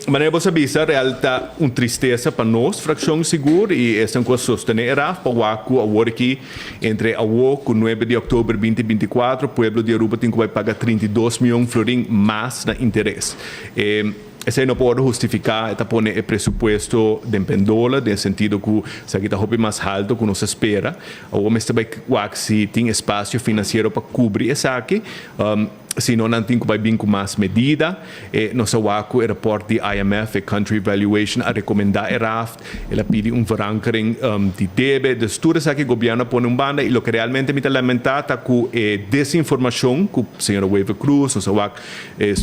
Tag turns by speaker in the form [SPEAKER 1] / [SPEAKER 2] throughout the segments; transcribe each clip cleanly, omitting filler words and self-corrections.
[SPEAKER 1] Maneira você avisa, real tá tristeza para nós, fração seguro, e essa é uma coisa sostener para o Waku, a work entre a WOC, 9 de outubro de 2024, o pueblo de Aruba tem que vai pagar 32 milhões de florins mais na interesse. Esse não pode justificar, está pondo o presupuesto de pendola, no sentido que se aqui está mais alto que nos espera, ou mesmo se tem espaço financeiro para cobrir isso aqui, se não tem que vai vir com mais medida, nossa WACU, o reporte de IMF, Country Valuation, a recomendar a RAFT, ela pede verankering de debe, de tudo isso que o governo põe banda, e o que realmente me lamentar é que desinformação, que o senhor Weaver Cruz, nossa WACU,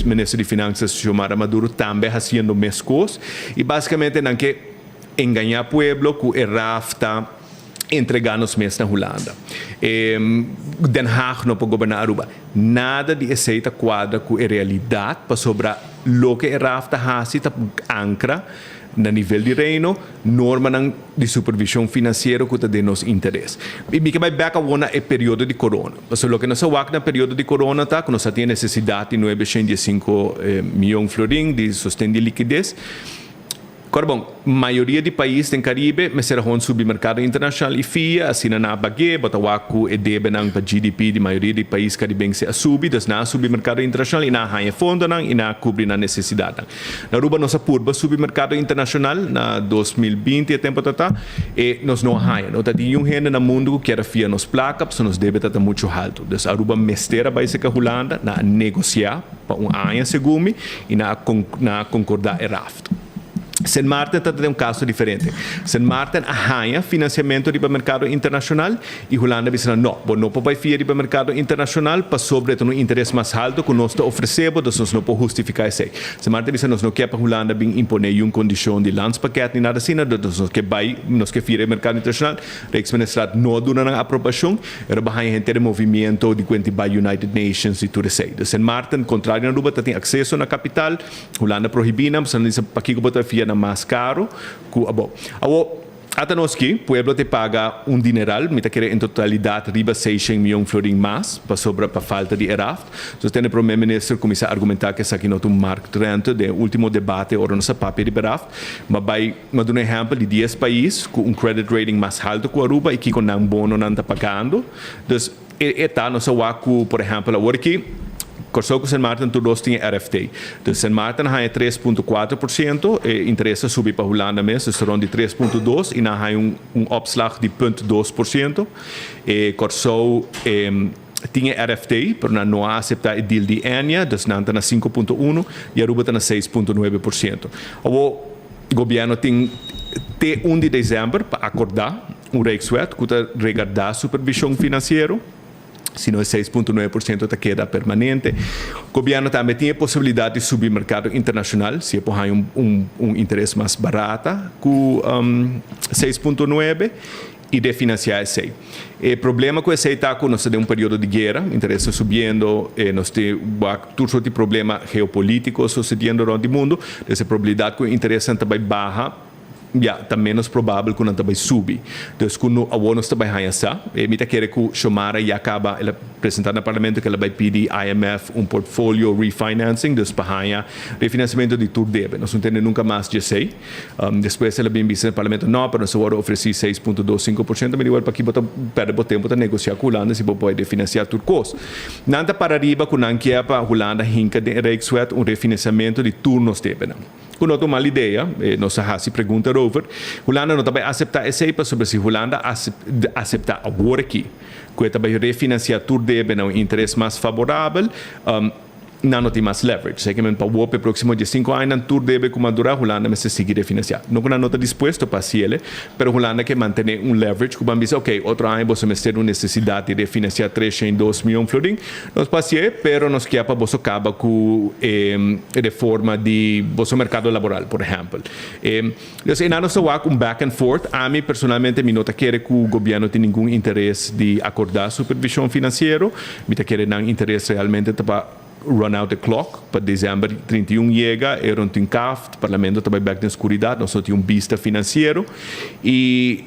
[SPEAKER 1] ministro de Finanças, Xiomara Maduro, também fazendo mesmas coisas, e basicamente não que enganar o pueblo, que a RAFT está entregar-nos mesmo na Holanda. Den Haag não pode governar Aruba. Nada de aceita quadra com a realidade para sobre o que a RAFTA faz, ancra na nível de reino, norma de supervisão financeira que tem nos interesse. E que vai back a uma é período de corona. Porque o que nós vamos no período de corona tá, que nós temos necessidade de 905 milhões de florins de sustento de liquidez. Agora, bom, maioria de países do Caribe, mas será um submercado internacional e FIA, assim na baguê, botawaku e debe para GDP de maioria de países caribenses a subir, das na submercado internacional e na raia fundo e na cobrir na necessidade. Na Aruba nossa purba submercado internacional na 2020 tempo tata e nós não raia, não tá tinha gente no mundo que era FIA nos placa, porque nos debe tá muito alto. Das Aruba mestera vai ser Holanda na negociar para ano segundo e na concordar e raft. Saint Martin tem caso diferente. Saint Martin arranha financiamento para o mercado internacional e Holanda diz não pode fiar para o mercado internacional para sobre um interesse mais alto que nós oferecemos, nós não podemos justificar isso. Saint Martin diz nós não quer para Holanda imponer uma condição de landspaquete nem nada assim, nós que fiar o mercado internacional, o ex-ministrado não dá uma aprovação, era para gente de movimento de quanto by United Nations e tudo isso. Saint Martin, contrário na Aruba, tem acesso na capital, Holanda proibina, mas não diz para que botar fiar mais caro que até nós que o pueblo te paga dineral, me quer em totalidade riba 600 milhões de florins mais para sobra para falta de ERAFT. Então tem o primeiro-ministro começa a argumentar que isso aqui não é um marco trento do último debate ora nossa papel de ERAFT, mas vai dar um exemplo de 10 países com credit rating mais alto que a Aruba e que com um bono não está pagando. Então, está nossa WACU, por exemplo, agora aqui Corsou que Saint Martin todos tinha RFT. Então, Saint Martin tem 3,4%, interesse subir para Holanda mesmo, serão de 3,2% e há opslag de 0,2%. Corsou tinha RFT, mas não aceita o deal de ENIA, então não está na 5,1% e a Aruba está na 6,9%. O governo tem até 1 de dezembro para acordar Rijkswet, que está regardar a supervisão financeira. Se não é 6,9% da queda permanente. O governo também tem a possibilidade de subir o mercado internacional, se por interesse mais barato, com 6,9% e de financiar esse. O problema com esse é que nós temos um período de guerra, interesse subindo, nós temos todo tipo de problema geopolítico sucedendo no mundo, essa probabilidade que o interesse também baixa, está menos provável que não vai subir. Então, quando a ONU está bem essa, me quer que o Xiomara já acaba ela apresentar no parlamento que ela vai pedir IMF portfólio refinancing, então para refinanciamento de tudo deve. Nós não temos nunca mais de 6. Depois ela vem no parlamento, não, para nós agora oferecer 6,25%, mas igual para que perde o tempo para negociar com a Holanda se pode financiar tudo coisa. Nada para arriba que não quer para a Holanda hinca de Rijkswet refinanciamento de turnos deve. Quando eu uma ideia, nossa se pergunta over, Holanda não vai aceitar esse para sobre se Holanda aceitar agora aqui, que também refinanciar tudo deve um interesse mais favorável, não tem mais leverage. Seguramente para o próximo de 5 anos, tudo deve como durar Holanda, mas se seguir refinanciar. Não está disposto para si, mas Holanda quer manter leverage, que dizer, ok, outro ano você vai ter uma necessidade de refinanciar 302 milhões de florins, nós passamos, mas nós quer para você acabar com a reforma de você mercado laboral, por exemplo. Então, não só há back and forth, a mim personalmente me nota que o governo tem nenhum interesse de acordar supervisão financeira, me quer não interesse realmente para run out the clock, para dezembro 31 llega, era un tincaf, el parlamento está back en oscuridad, nosotros tenemos un vista financiero, y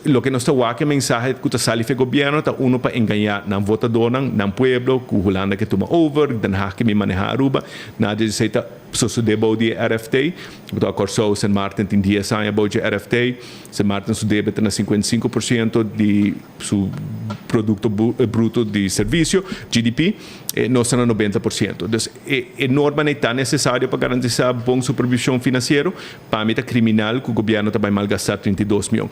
[SPEAKER 1] lo que nos está que mensaje que sale del gobierno, está uno para engañar a votadores, a pueblo, que Holanda que toma over, Dan Haag que me maneja Aruba, nadie dice so debo de RFT, então acordou San Martin tem 10 anos about de RFT, San Martin su débito na 55% de su produto bruto de serviço, GDP, nós estamos na 90%. Então, é normalmente está necessário para garantizar boa supervisão financeira, para a meta criminal que o governo também malgastar 32 milhões.